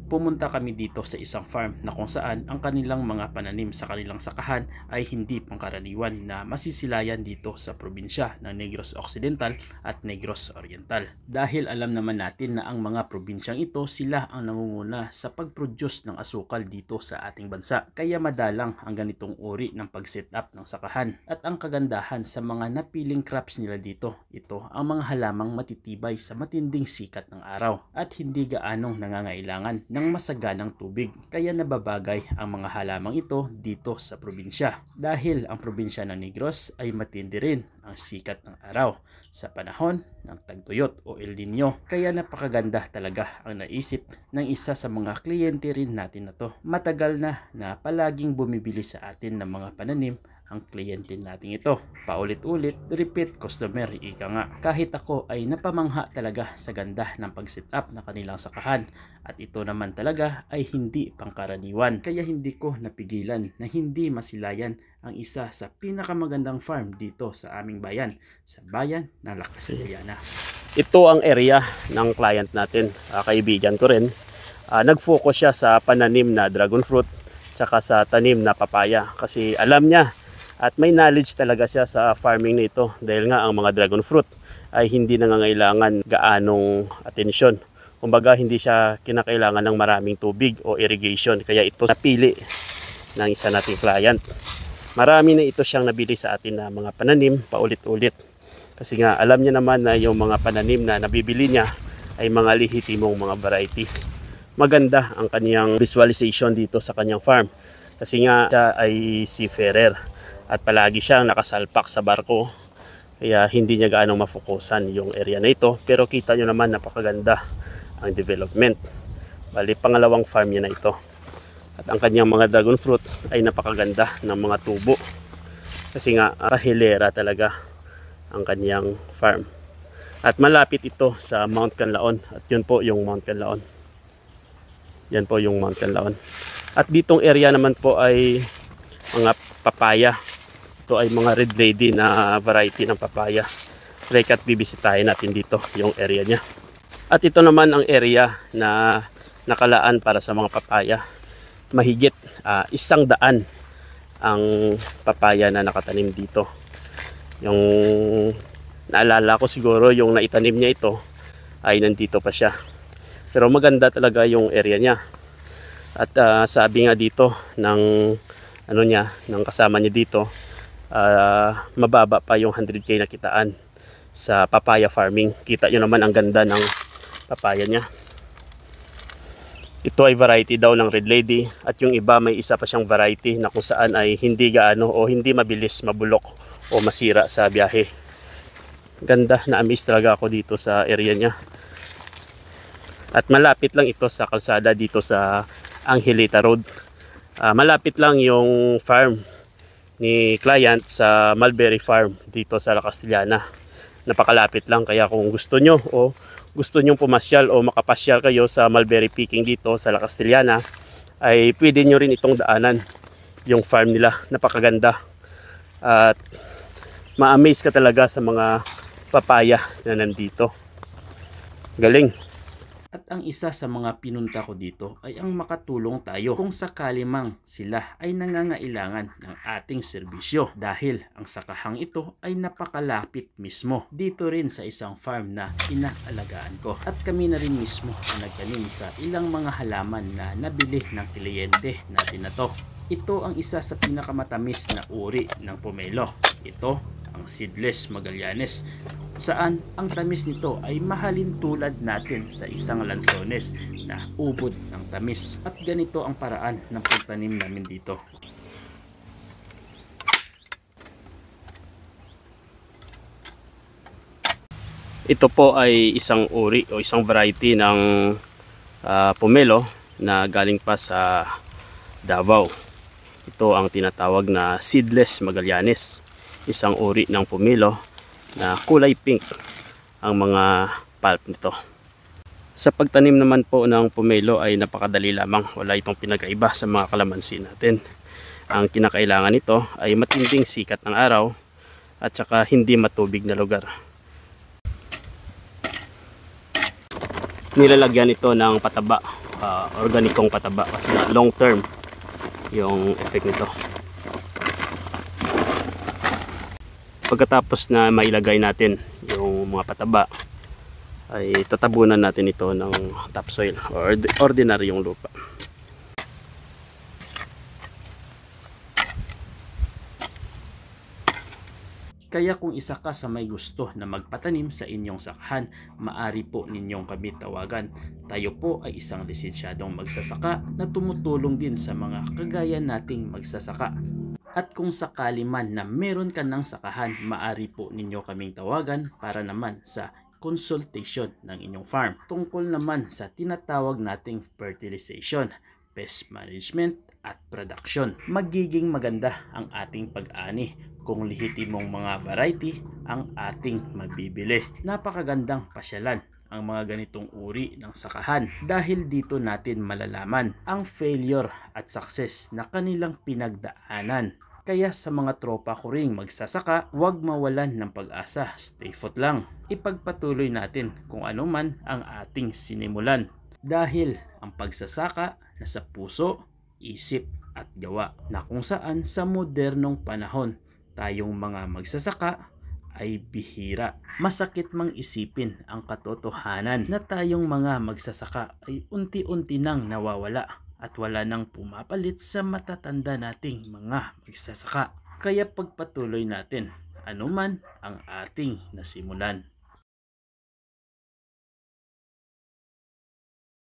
pumunta kami dito sa isang farm na kung saan ang kanilang mga pananim sa kanilang sakahan ay hindi pangkaraniwan na masisilayan dito sa probinsya ng Negros Occidental at Negros Oriental. Dahil alam naman natin na ang mga probinsyang ito sila ang nangunguna sa pag-produce ng asukal dito sa ating bansa. Kaya madalang ang ganitong uri ng pag-set up ng sakahan. At ang kagandahan sa mga napiling crops nila dito, ito ang mga halamang matitibay sa matinding sikat ng araw at hindi gaanong nangangailangan ng masaganang tubig. Kaya nababagay ang mga halamang ito dito sa probinsya. Dahil ang probinsya ng Negros ay matindi rin ang sikat ng araw sa panahon ng tagtuyot o El Nino. Kaya napakaganda talaga ang naisip ng isa sa mga kliyente rin natin na to. Matagal na palaging bumibili sa atin ng mga pananim ang kliyente natin ito. Paulit-ulit, repeat customer, ika nga. Kahit ako ay napamangha talaga sa ganda ng pag-set up na kanilang sakahan. At ito naman talaga ay hindi pangkaraniwan. Kaya hindi ko napigilan na hindi masilayan ang isa sa pinakamagandang farm dito sa aming bayan, sa bayan ng La Castellana. Ito ang area ng client natin, kaibigan ko rin. Nag-focus siya sa pananim na dragon fruit tsaka sa tanim na papaya kasi alam niya at may knowledge talaga siya sa farming nito dahil nga ang mga dragon fruit ay hindi nangangailangan gaanong atensyon. Kumbaga hindi siya kinakailangan ng maraming tubig o irrigation kaya ito napili ng isa nating client. Marami na ito siyang nabili sa atin na mga pananim paulit-ulit. Kasi nga alam niya naman na yung mga pananim na nabibili niya ay mga lehitimong mga variety. Maganda ang kanyang visualization dito sa kanyang farm. Kasi nga siya ay seafarer at palagi siyang nakasalpak sa barko. Kaya hindi niya gaano mafokusan yung area na ito. Pero kita nyo naman napakaganda ang development. Bali pangalawang farm niya na ito. At ang kanyang mga dragon fruit ay napakaganda ng mga tubo. Kasi nga hilera talaga ang kanyang farm. At malapit ito sa Mount Canlaon. At yun po yung Mount Canlaon. Yan po yung Mount Canlaon. At ditong area naman po ay mga papaya. Ito ay mga red lady na variety ng papaya. At bibisitahin natin dito yung area niya. At ito naman ang area na nakalaan para sa mga papaya. Mahigit 100 ang papaya na nakatanim dito. Yung naalala ko siguro yung naitanim niya ito ay nandito pa siya. Pero maganda talaga yung area niya. At sabi nga dito ng ng kasama niya dito, mababa pa yung 100k na kitaan sa papaya farming. Kita nyo naman ang ganda ng papaya niya. Ito ay variety daw ng red lady at yung iba may isa pa siyang variety na kung saan ay hindi gaano o hindi mabilis mabulok o masira sa biyahe. Ganda, na-amaze talaga ako dito sa area niya. At malapit lang ito sa kalsada dito sa Angelita Road. Malapit lang yung farm ni client sa Mulberry Farm dito sa La Castellana. Napakalapit lang kaya kung gusto nyo o gusto nyong pumasyal o makapasyal kayo sa mulberry picking dito sa La Castellana ay pwede nyo rin itong daanan yung farm nila. Napakaganda at ma-amaze ka talaga sa mga papaya na nandito. Galing. At ang isa sa mga pinunta ko dito ay ang makatulong tayo kung sakali mang sila ay nangangailangan ng ating serbisyo dahil ang sakahang ito ay napakalapit mismo dito rin sa isang farm na inaalagaan ko. At kami na rin mismo ang nagtanim sa ilang mga halaman na nabili ng kliyente natin na to. Ito ang isa sa pinakamatamis na uri ng pomelo. Ito ang seedless Magallanes. Saan ang tamis nito ay mahalin tulad natin sa isang lansones na ubod ng tamis. At ganito ang paraan ng pagtanim namin dito. Ito po ay isang uri o isang variety ng pomelo na galing pa sa Davao. Ito ang tinatawag na seedless Magallanes. Isang uri ng pomelo na kulay pink ang mga pulp nito. Sa pagtanim naman po ng pomelo ay napakadali lamang. Wala itong pinagkaiba sa mga kalamansi natin. Ang kinakailangan nito ay matinding sikat ng araw at saka hindi matubig na lugar. Nilalagyan ito ng pataba organikong pataba kasi na long term yung effect nito. Pagkatapos na mailagay natin yung mga pataba, ay tatabunan natin ito ng topsoil or ordinaryong lupa. Kaya kung isa ka sa may gusto na magpatanim sa inyong sakahan, maari po ninyong kami tawagan. Tayo po ay isang lisensyadong magsasaka na tumutulong din sa mga kagaya nating magsasaka. At kung sakali man na meron ka ng sakahan, maari po ninyo kaming tawagan para naman sa consultation ng inyong farm. Tungkol naman sa tinatawag nating fertilization, pest management at production. Magiging maganda ang ating pag-ani kung lihitin mong mga variety ang ating mabibili. Napakagandang pasyalan ang mga ganitong uri ng sakahan dahil dito natin malalaman ang failure at success na kanilang pinagdaanan. Kaya sa mga tropa ko ring magsasaka, huwag mawalan ng pag-asa, stay put lang. Ipagpatuloy natin kung ano man ang ating sinimulan dahil ang pagsasaka nasa puso, isip at gawa, na kung saan sa modernong panahon tayong mga magsasaka ay bihira. Masakit mang isipin ang katotohanan na tayong mga magsasaka ay unti-unti nang nawawala at wala nang pumapalit sa matatanda nating mga magsasaka. Kaya pagpatuloy natin anuman ang ating nasimulan.